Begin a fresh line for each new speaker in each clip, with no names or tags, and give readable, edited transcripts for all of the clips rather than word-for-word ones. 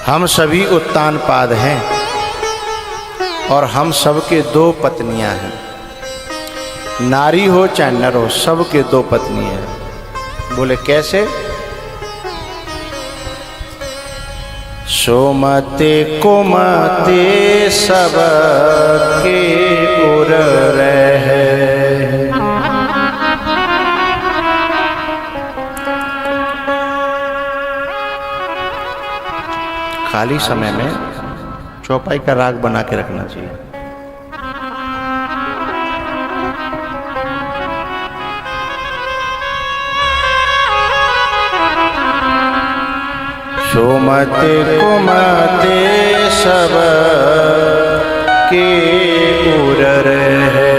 हम सभी उत्तानपाद हैं और हम सबके दो पत्नियां हैं। नारी हो चाहे नर हो, सबके दो पत्नी हैं। बोले कैसे? सोमते कुमते सबके उर रहे। खाली समय में चौपाई का राग बना के रखना चाहिए। सोमते कुमते सब के उर रहे।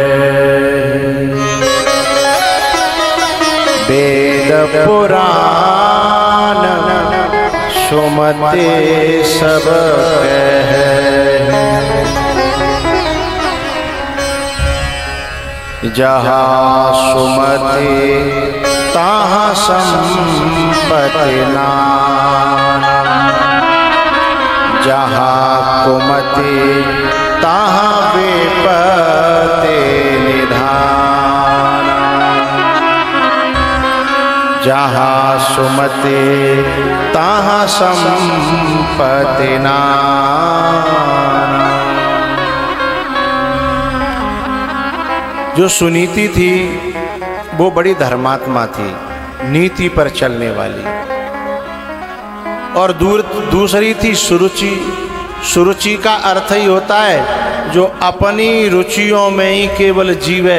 वेद पुराण सुमते सब कहे। जहाँ सुमते तहाँ संपत्ति नाना। जहाँ कुमते तहाँ विपत्ति निधाना। जहाँ सुमते तहाँ संपत्ति नाना। जो सुनीति थी वो बड़ी धर्मात्मा थी, नीति पर चलने वाली। और दूसरी थी सुरुचि। सुरुचि का अर्थ ही होता है जो अपनी रुचियों में ही केवल जीवे।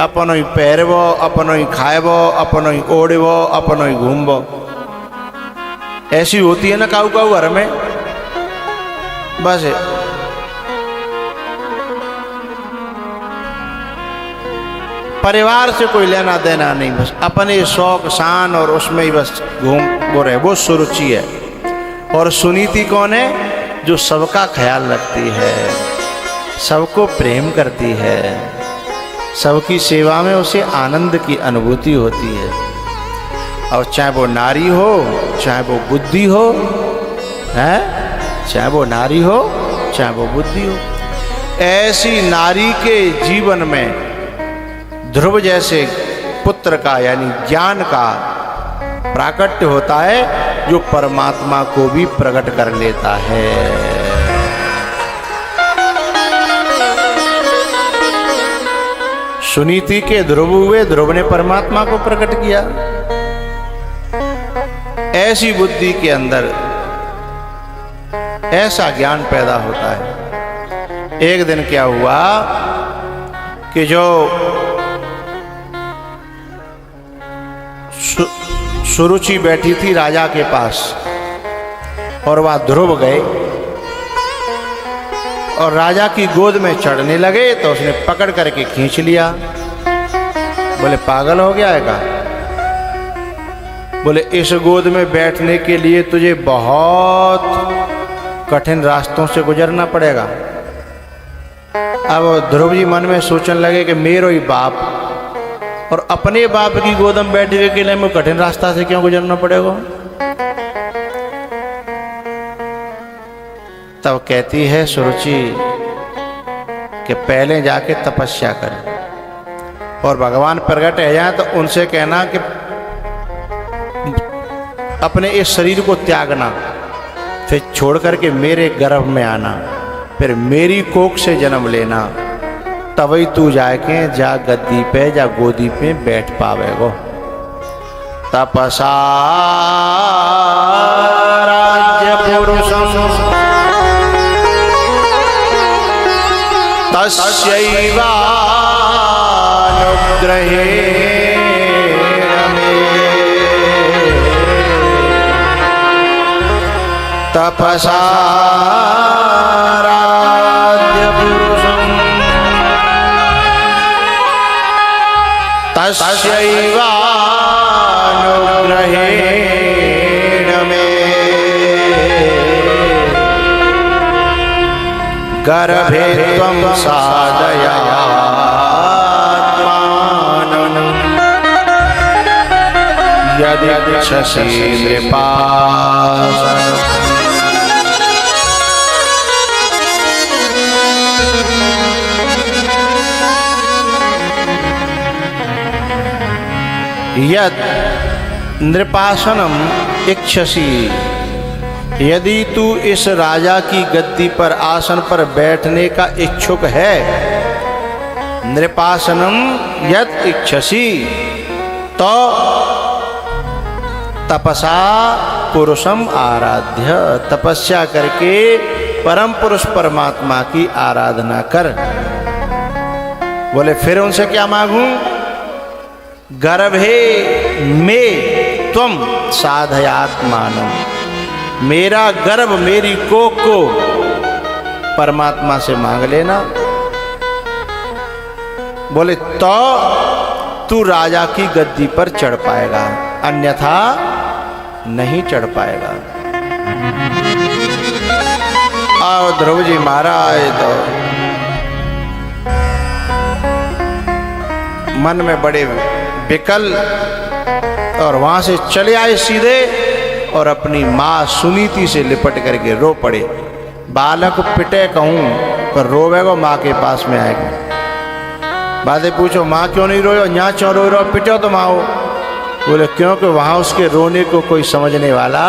अपनो ही पैरवो, अपनो ही खाएबो, अपनो ही ओढ़वो, अपनो ही घूमबो। ऐसी होती है ना काऊ काऊ घर में। बस परिवार से कोई लेना देना नहीं, बस अपने शौक शान और उसमें ही बस घूम वो रहे। वो सुरुचि है। और सुनीति कौन है? जो सबका ख्याल रखती है, सबको प्रेम करती है, सबकी सेवा में उसे आनंद की अनुभूति होती है। और चाहे वो नारी हो चाहे वो बुद्धि हो, है चाहे वो नारी हो चाहे वो बुद्धि हो। ऐसी नारी के जीवन में ध्रुव जैसे पुत्र का यानी ज्ञान का प्राकट्य होता है, जो परमात्मा को भी प्रकट कर लेता है। सुनीति के ध्रुव हुए, ध्रुव ने परमात्मा को प्रकट किया। ऐसी बुद्धि के अंदर ऐसा ज्ञान पैदा होता है। एक दिन क्या हुआ कि जो सुरुचि बैठी थी राजा के पास और वह ध्रुव गए और राजा की गोद में चढ़ने लगे तो उसने पकड़ करके खींच लिया। बोले पागल हो गया है क्या? बोले इस गोद में बैठने के लिए तुझे बहुत कठिन रास्तों से गुजरना पड़ेगा। अब ध्रुव जी मन में सोचने लगे कि मेरो ही बाप और अपने बाप की गोद में बैठने के लिए मैं कठिन रास्ता से क्यों गुजरना पड़ेगा। तब कहती है सुरुचि कि पहले जाके तपस्या कर और भगवान प्रकट हो जाए तो उनसे कहना कि अपने इस शरीर को त्यागना, फिर छोड़ करके मेरे गर्भ में आना, फिर मेरी कोख से जन्म लेना, तभी तू जाके जा गद्दी पे जा गोदी पे बैठ पावेगो। तपसा राज्य पुरुषं तस्यैवानुग्रहेण मे। तपसा राज्य पुरुषं तस्यैवानुग्रहेण मे। गर्भे त्वं साधयात्मानं यदिच्छसि नृपासनं। यद नृपासनम इच्छसी, यदि तू इस राजा की गद्दी पर आसन पर बैठने का इच्छुक है, नृपासनम यद इच्छसी, तो तपसा पुरुषम आराध्य, तपस्या करके परम पुरुष परमात्मा की आराधना कर। बोले फिर उनसे क्या मांगूं? गर्भे में त्वम साधयात्मानम, मेरा गर्भ, मेरी कोख को परमात्मा से मांग लेना। बोले तो तू राजा की गद्दी पर चढ़ पाएगा, अन्यथा नहीं चढ़ पाएगा। आओ ध्रुव जी महाराज तो मन में बड़े विकल, और वहां से चले आए सीधे और अपनी माँ सुनीति से लिपट करके रो पड़े। बालक पिटे कहूं पर रोवेगो, माँ के पास में आएगा। बातें पूछो माँ क्यों नहीं रोयो, यहाँ क्यों रो रहे हो, पिटो तो माँ हो। बोले क्योंकि वहां उसके रोने को कोई समझने वाला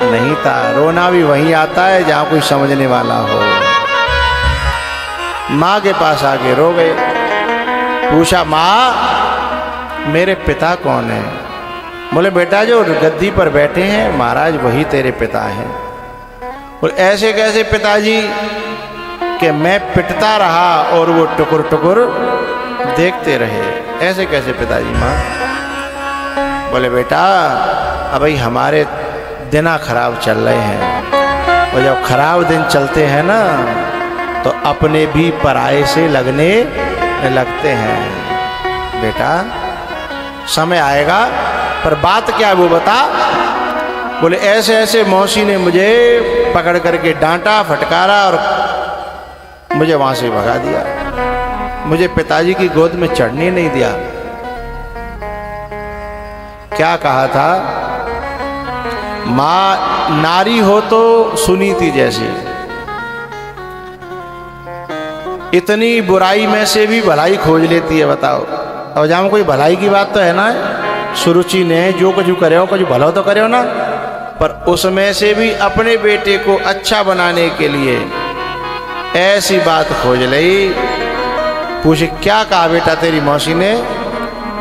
नहीं था। रोना भी वहीं आता है जहां कोई समझने वाला हो। माँ के पास आके रो गए। पूछा माँ मेरे पिता कौन है? बोले बेटा जो गद्दी पर बैठे हैं महाराज वही तेरे पिता हैं। बोले ऐसे कैसे पिताजी? कि मैं पिटता रहा और वो टुकुर टुकुर देखते रहे। ऐसे कैसे पिताजी? माँ बोले बेटा अभी हमारे दिना खराब चल रहे हैं, और जब खराब दिन चलते हैं ना तो अपने भी पराये से लगने लगते हैं। बेटा समय आएगा, पर बात क्या है वो बता। बोले ऐसे ऐसे मौसी ने मुझे पकड़ करके डांटा, फटकारा और मुझे वहां से भगा दिया, मुझे पिताजी की गोद में चढ़ने नहीं दिया। क्या कहा था? मां नारी हो तो सुनीति जैसी, इतनी बुराई में से भी भलाई खोज लेती है। बताओ अब जहां कोई भलाई की बात तो है ना, सुरुचि ने जो कुछ करे हो कुछ भला तो करे हो ना, पर उसमें से भी अपने बेटे को अच्छा बनाने के लिए ऐसी बात खोज ली। पूछे क्या कहा बेटा तेरी मौसी ने?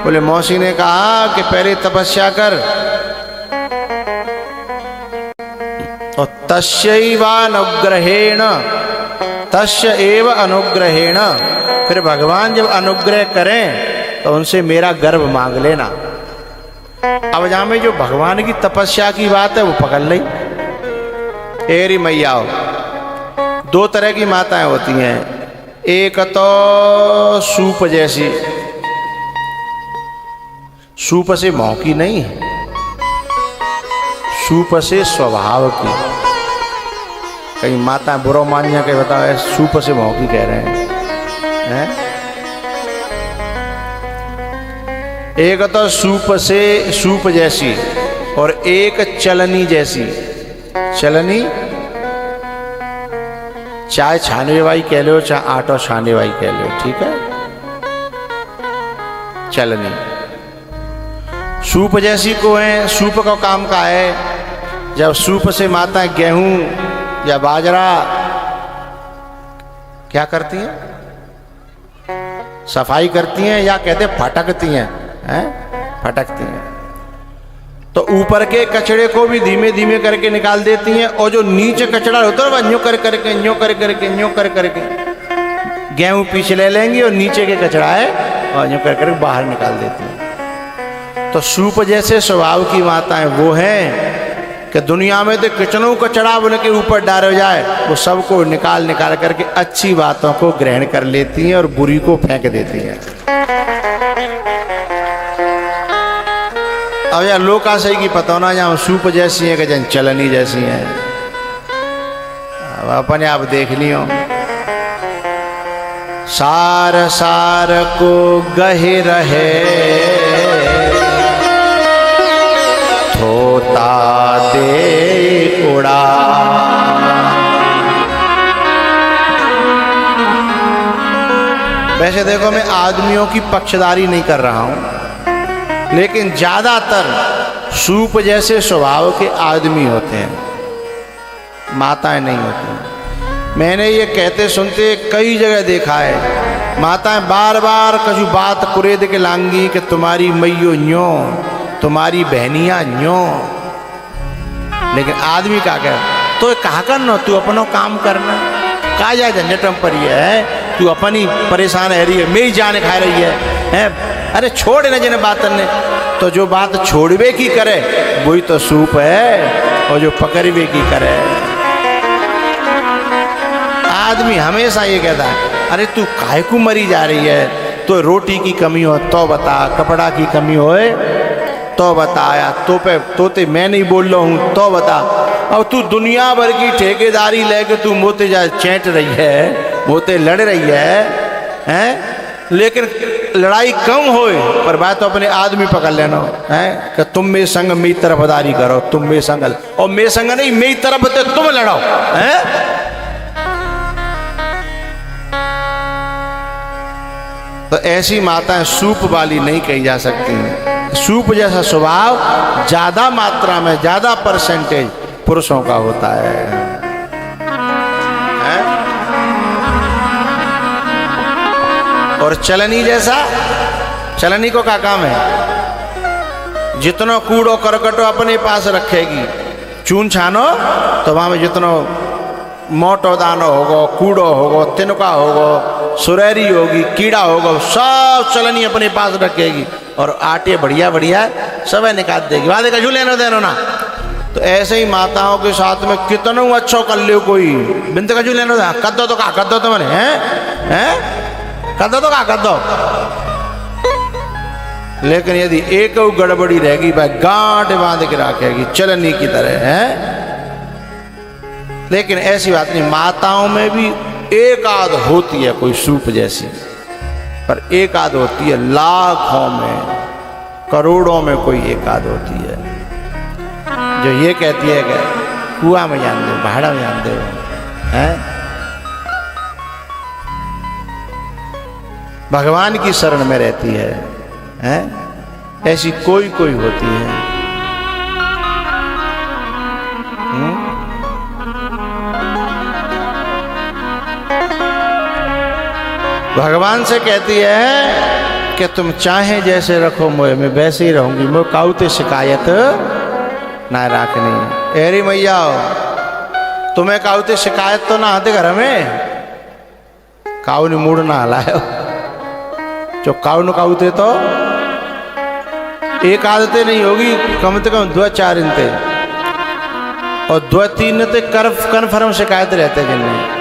बोले मौसी ने कहा कि पहले तपस्या कर, और तस्यैवानुग्रहेण, तस्य एव अनुग्रहेण, फिर भगवान जब अनुग्रह करें तो उनसे मेरा गर्भ मांग लेना। अब जहां में जो भगवान की तपस्या की बात है वो पकड़ ली। एरी मैया दो तरह की माताएं होती हैं, एक तो सूप जैसी, सूप से मौकी नहीं, सूप से स्वभाव की। कई माता बुरा मानिया के बताओ सूप से मौकी कह रहे हैं। एक तो सूप से, सूप जैसी, और एक चलनी जैसी। चलनी चाय छाने वाली कह लो, चाहे आटा छाने वाली कह लो, ठीक है। चलनी सूप जैसी को है। सूप का काम का है, जब सूप से माता गेहूं या बाजरा क्या करती हैं? सफाई करती हैं, या कहते फटकती हैं, फटकती हैं। तो ऊपर के कचड़े को भी धीमे धीमे करके निकाल देती हैं, और जो नीचे कचड़ा होता है वह न्यों कर करके न्यों कर करके न्यों कर करके गेहूं पीछे ले लेंगी, और नीचे के कचड़ा है और न्यों कर करके बाहर निकाल देती हैं। तो सूप जैसे स्वभाव की माताएं वो हैं कि दुनिया में तो किचनों कचड़ा उनके ऊपर डाल जाए, वो सबको निकाल निकाल करके अच्छी बातों को ग्रहण कर लेती हैं और बुरी को फेंक देती हैं। अब यार लोका सही की पता होना, जहाँ सूप जैसी है कि जन चलनी जैसी है। अब अपने आप देख लियो। सार सार को गहे रहे, थोता दे उड़ा। वैसे देखो मैं आदमियों की पक्षधारी नहीं कर रहा हूं, लेकिन ज्यादातर सूप जैसे स्वभाव के आदमी होते हैं, माताएं नहीं होती। मैंने ये कहते सुनते कई जगह देखा है, माताएं बार बार कछु बात कुरेद के लांगी कि तुम्हारी मैयो न्यो, तुम्हारी बहनियां न्यो। लेकिन आदमी का क्या, तो कहा करना, तू अपनो काम करना, का जा झंझटम पर ये है, तू अपनी परेशान है रही है, मेरी जान खा रही है? अरे छोड़ न जिन बातन ने, तो जो बात छोड़वे की करे वही तो सूप है, और जो पकड़वे की करे। आदमी हमेशा ये कहता है, अरे तू काहे को मरी जा रही है, तो रोटी की कमी हो तो बता, कपड़ा की कमी होए तो बताया, तोते मैं नहीं बोल रहा हूँ तो बता। अब तू दुनिया भर की ठेकेदारी लेके तू मोते जा चैंट रही है, मोते लड़ रही है? लेकिन लड़ाई कम होए पर बात तो अपने आदमी पकड़ लेना है कि तुम मेरे संग मेरी तरफदारी करो, तुम मेरे संग, और मेरे संग नहीं मेरी तरफ तो तुम लड़ाओ है। तो ऐसी माताएं सूप वाली नहीं कही जा सकती। सूप जैसा स्वभाव ज्यादा मात्रा में, ज्यादा परसेंटेज पुरुषों का होता है? और चलनी जैसा, चलनी को क्या काम है, जितना कूड़ो करकटो अपने पास रखेगी, चून छानो तो वहां में जितनो मोटो दानो होगो, कूड़ो होगो, तिनका होगो, सुरैरी होगी, कीड़ा होगा, सब चलनी अपने पास रखेगी, और आटे बढ़िया बढ़िया सब निकाल देगी, वहां देखा झूले न देनो ना। तो ऐसे ही माताओं के साथ में कितना अच्छो कर ले कोई, बिनते का झूले न दे, कर दो तो क्या कर दो, तो मैंने हैं कर दो तो क्या कर दो। लेकिन यदि एक गड़बड़ी रहेगी भाई, गांठ बांध के रखेगी चलनी की तरह है। लेकिन ऐसी बात नहीं, माताओं में भी एक आध होती है कोई सूप जैसी, पर एक आध होती है, लाखों में करोड़ों में कोई एक आध होती है जो ये कहती है कि कुआं में जान दो, भाड़ा में जान दो, हैं? भगवान की शरण में रहती है, हैं? ऐसी कोई कोई होती है। भगवान से कहती है कि तुम चाहे जैसे रखो मोए, मैं वैसे ही रहूंगी, मैं काउते शिकायत ना रखनी। एरी मैया तुम्हें काउते शिकायत तो ना आते घर में, काऊ ने मूड ना हलायो, जो काऊ न काउते तो एक आदतें नहीं होगी, कम से कम 2-4 इनते, और 2-3 ते कन्फर्म शिकायत रहते जिनमें।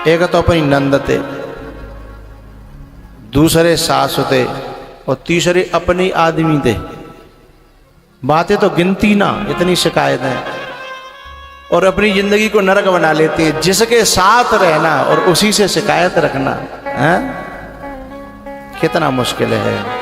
एक तो अपनी नंदते, दूसरे सास होते, और तीसरे अपनी आदमी थे। बातें तो गिनती ना, इतनी शिकायत है, और अपनी जिंदगी को नरक बना लेती है। जिसके साथ रहना और उसी से शिकायत रखना है, कितना मुश्किल है।